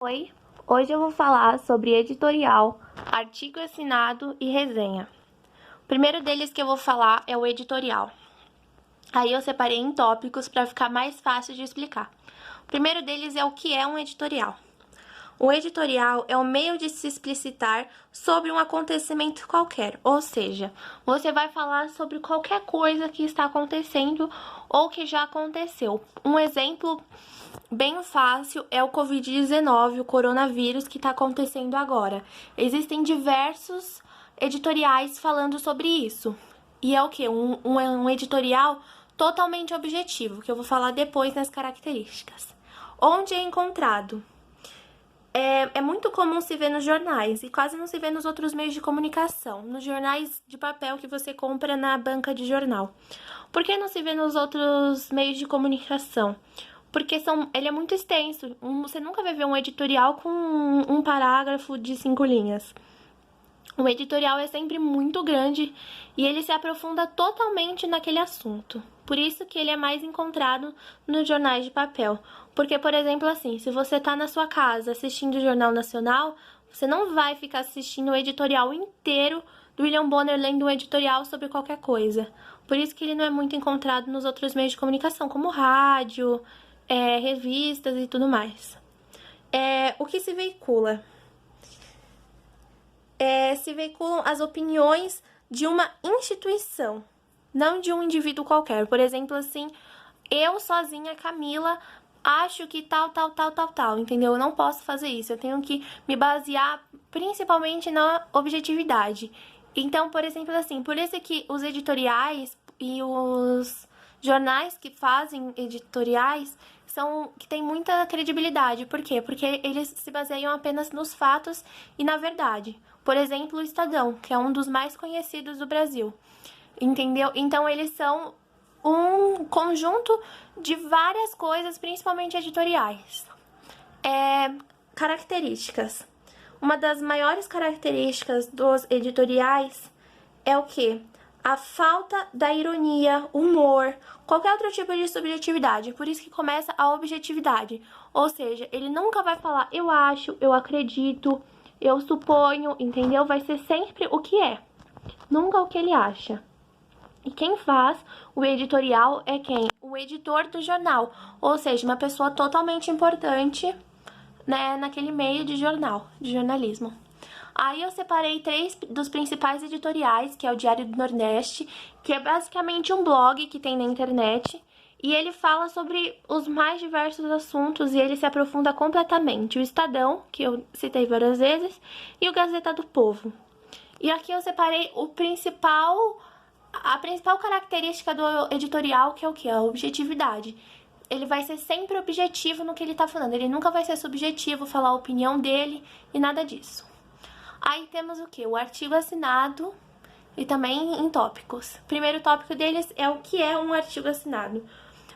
Oi, hoje eu vou falar sobre editorial, artigo assinado e resenha. O primeiro deles que eu vou falar é o editorial. Aí eu separei em tópicos para ficar mais fácil de explicar. O primeiro deles é o que é um editorial. O editorial é o meio de se explicitar sobre um acontecimento qualquer, ou seja, você vai falar sobre qualquer coisa que está acontecendo ou que já aconteceu. Um exemplo bem fácil é o Covid-19, o coronavírus que está acontecendo agora. Existem diversos editoriais falando sobre isso. E é o que? Um editorial totalmente objetivo, que eu vou falar depois nas características. Onde é encontrado? É muito comum se ver nos jornais e quase não se vê nos outros meios de comunicação, nos jornais de papel que você compra na banca de jornal. Por que não se vê nos outros meios de comunicação? Porque ele é muito extenso. Você nunca vai ver um editorial com um parágrafo de 5 linhas. O editorial é sempre muito grande e ele se aprofunda totalmente naquele assunto. Por isso que ele é mais encontrado nos jornais de papel. Porque, por exemplo, assim, se você está na sua casa assistindo o Jornal Nacional, você não vai ficar assistindo o editorial inteiro do William Bonner lendo um editorial sobre qualquer coisa. Por isso que ele não é muito encontrado nos outros meios de comunicação, como rádio, revistas e tudo mais. O que se veicula? Se veiculam as opiniões de uma instituição, não de um indivíduo qualquer. Por exemplo, assim, eu sozinha, Camila, acho que tal, entendeu? Eu não posso fazer isso, eu tenho que me basear principalmente na objetividade. Então, por exemplo, assim, por isso que os editoriais e os jornais que fazem editoriais são que têm muita credibilidade. Por quê? Porque eles se baseiam apenas nos fatos e na verdade. Por exemplo, o Estadão, que é um dos mais conhecidos do Brasil. Entendeu? Então, eles são um conjunto de várias coisas, principalmente editoriais. Características. Uma das maiores características dos editoriais é o quê? A falta da ironia, humor, qualquer outro tipo de subjetividade. Por isso que começa a objetividade. Ou seja, ele nunca vai falar eu acho, eu acredito, eu suponho, entendeu? Vai ser sempre o que é, nunca o que ele acha. E quem faz o editorial é quem? O editor do jornal, ou seja, uma pessoa totalmente importante, né, naquele meio de jornalismo. Aí eu separei 3 dos principais editoriais, que é o Diário do Nordeste, que é basicamente um blog que tem na internet, e ele fala sobre os mais diversos assuntos e ele se aprofunda completamente. O Estadão, que eu citei várias vezes, e o Gazeta do Povo. E aqui eu separei a principal característica do editorial, que é o que? A objetividade. Ele vai ser sempre objetivo no que ele tá falando. Ele nunca vai ser subjetivo, falar a opinião dele e nada disso. Aí temos o que? O artigo assinado e também em tópicos. O primeiro tópico deles é o que é um artigo assinado.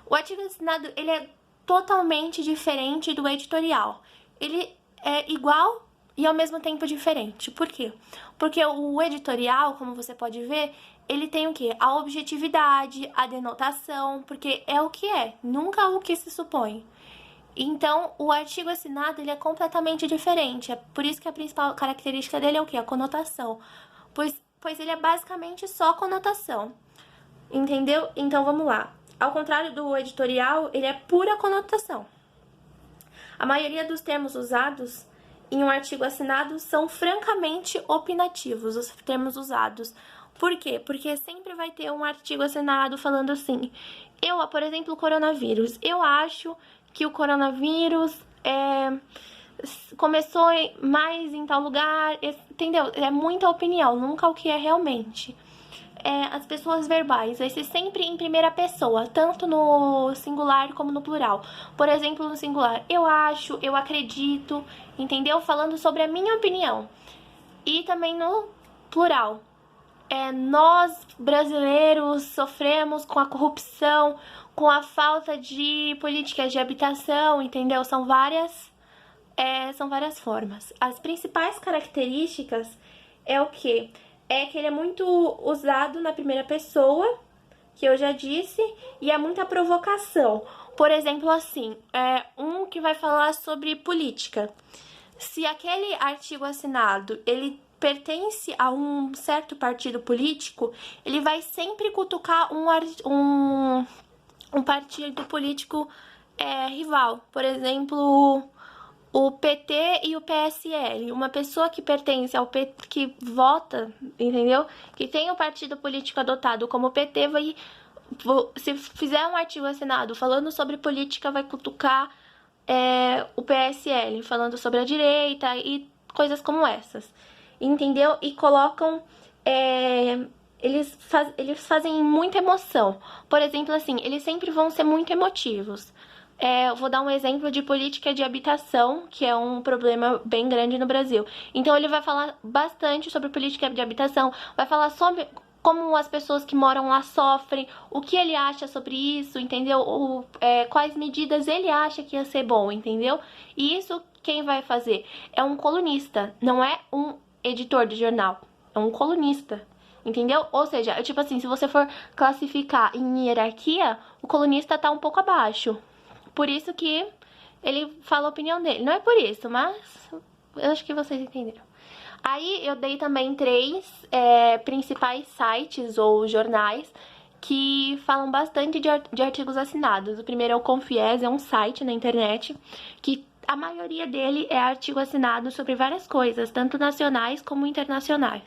O artigo assinado, ele é totalmente diferente do editorial. Ele é igual e ao mesmo tempo diferente. Por quê? Porque o editorial, como você pode ver, ele tem o quê? A objetividade, a denotação, porque é o que é, nunca o que se supõe. Então, o artigo assinado, ele é completamente diferente. É por isso que a principal característica dele é o quê? A conotação. Pois ele é basicamente só conotação. Entendeu? Então, vamos lá. Ao contrário do editorial, ele é pura conotação. A maioria dos termos usados em um artigo assinado são francamente opinativos, os termos usados. Por quê? Porque sempre vai ter um artigo assinado falando assim, por exemplo, o coronavírus. Eu acho que o coronavírus começou mais em tal lugar, entendeu? É muita opinião, nunca o que é realmente. As pessoas verbais, vai ser sempre em primeira pessoa, tanto no singular como no plural. Por exemplo, no singular, eu acho, eu acredito, entendeu? Falando sobre a minha opinião. E também no plural. Nós, brasileiros, sofremos com a corrupção, com a falta de políticas de habitação, entendeu? São várias formas. As principais características é o quê? É que ele é muito usado na primeira pessoa, que eu já disse, e é muita provocação. Por exemplo, assim, um que vai falar sobre política. Se aquele artigo assinado, ele pertence a um certo partido político, ele vai sempre cutucar um partido político rival. Por exemplo, o PT e o PSL. Uma pessoa que pertence ao PT, que vota, entendeu? Que tem o partido político adotado como o PT, vai, se fizer um artigo assinado falando sobre política, vai cutucar o PSL, falando sobre a direita e coisas como essas, entendeu? E colocam. Eles fazem muita emoção. Por exemplo, assim, eles sempre vão ser muito emotivos. Eu vou dar um exemplo de política de habitação, que é um problema bem grande no Brasil. Então, ele vai falar bastante sobre política de habitação, vai falar sobre como as pessoas que moram lá sofrem, o que ele acha sobre isso, entendeu? Quais medidas ele acha que ia ser bom, entendeu? E isso quem vai fazer? É um colunista, não é um editor de jornal, é um colunista. Entendeu? Ou seja, tipo assim, se você for classificar em hierarquia, o colunista tá um pouco abaixo. Por isso que ele fala a opinião dele. Não é por isso, mas eu acho que vocês entenderam. Aí eu dei também 3 principais sites ou jornais que falam bastante de artigos assinados. O primeiro é o Confies, é um site na internet que a maioria dele é artigo assinado sobre várias coisas, tanto nacionais como internacionais.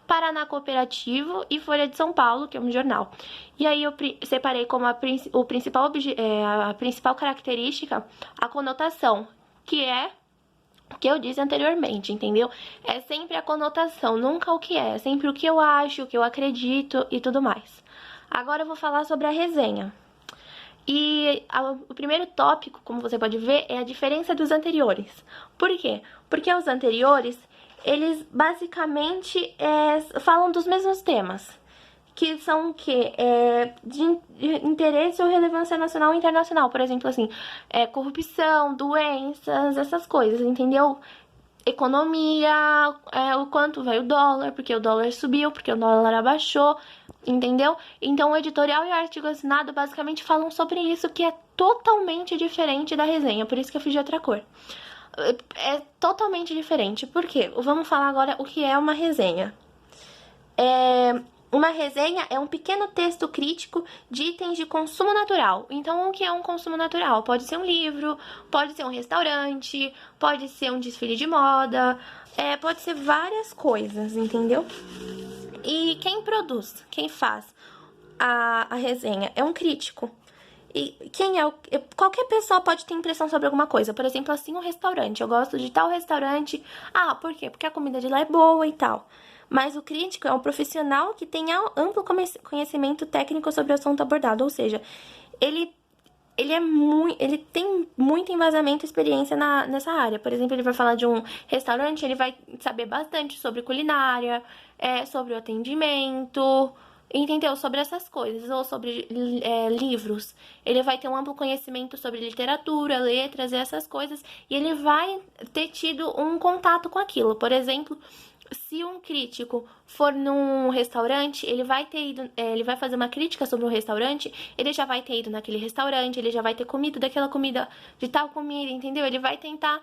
Paraná Cooperativo e Folha de São Paulo, que é um jornal. E aí eu separei como a principal característica a conotação, que é o que eu disse anteriormente, entendeu? É sempre a conotação, nunca o que é sempre o que eu acho, o que eu acredito e tudo mais. Agora eu vou falar sobre a resenha. E o primeiro tópico, como você pode ver, é a diferença dos anteriores. Por quê? Porque os anteriores, eles basicamente falam dos mesmos temas, que são o quê? De interesse ou relevância nacional e internacional. Por exemplo, assim, corrupção, doenças, essas coisas, entendeu? Economia, o quanto vai o dólar, porque o dólar subiu, porque o dólar abaixou, entendeu? Então, o editorial e o artigo assinado basicamente falam sobre isso, que é totalmente diferente da resenha, por isso que eu fiz de outra cor. É totalmente diferente, por quê? Vamos falar agora o que é uma resenha. Uma resenha é um pequeno texto crítico de itens de consumo natural. Então, o que é um consumo natural? Pode ser um livro, pode ser um restaurante, pode ser um desfile de moda, pode ser várias coisas, entendeu? E quem produz, quem faz a resenha é um crítico. E qualquer pessoa pode ter impressão sobre alguma coisa. Por exemplo, assim, um restaurante. Eu gosto de tal restaurante. Ah, por quê? Porque a comida de lá é boa e tal. Mas o crítico é um profissional que tem amplo conhecimento técnico sobre o assunto abordado. Ou seja, ele tem muito embasamento e experiência nessa área. Por exemplo, ele vai falar de um restaurante, ele vai saber bastante sobre culinária, sobre o atendimento, entendeu? Sobre essas coisas, ou sobre livros. Ele vai ter um amplo conhecimento sobre literatura, letras e essas coisas, e ele vai ter tido um contato com aquilo. Por exemplo, se um crítico for num restaurante, ele vai fazer uma crítica sobre um restaurante, ele já vai ter ido naquele restaurante, ele já vai ter comido daquela comida, de tal comida, entendeu? Ele vai tentar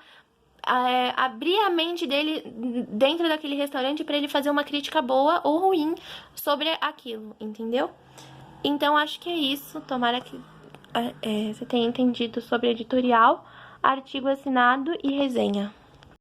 abrir a mente dele dentro daquele restaurante para ele fazer uma crítica boa ou ruim sobre aquilo, entendeu? Então, acho que é isso. Tomara que você tenha entendido sobre editorial, artigo assinado e resenha.